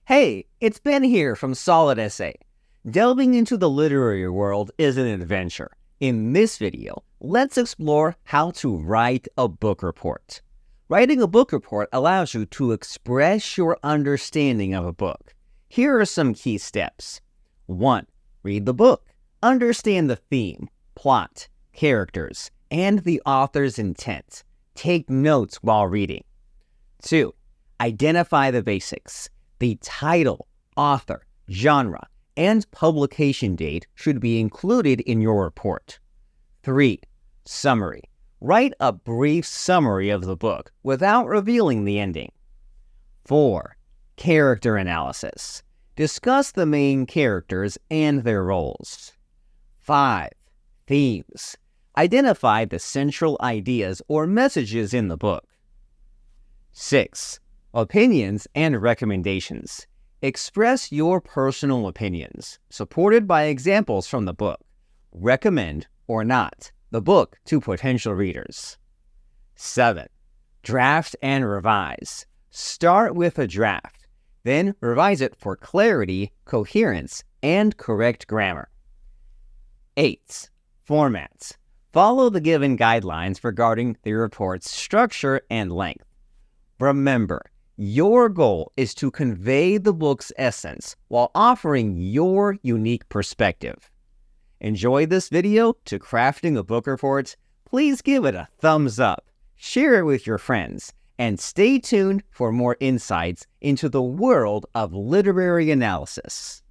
Hey, it's Ben here from Solid Essay. Delving into the literary world is an adventure. In this video, let's explore how to write a book report. Writing a book report allows you to express your understanding of a book. Here are some key steps. 1. Read the book. Understand the theme, plot, characters, and the author's intent. Take notes while reading. 2. Identify the basics. The title, author, genre, and publication date should be included in your report. 3. Summary. Write a brief summary of the book without revealing the ending. 4. Character analysis. Discuss the main characters and their roles. 5. Themes. Identify the central ideas or messages in the book. 6. Opinions and recommendations. Express your personal opinions, supported by examples from the book. Recommend, or not, the book to potential readers. 7. Draft and revise. Start with a draft, then revise it for clarity, coherence, and correct grammar. 8. Formats. Follow the given guidelines regarding the report's structure and length. Remember, your goal is to convey the book's essence while offering your unique perspective. Enjoy this video to crafting a book report? Please give it a thumbs up, share it with your friends, and stay tuned for more insights into the world of literary analysis.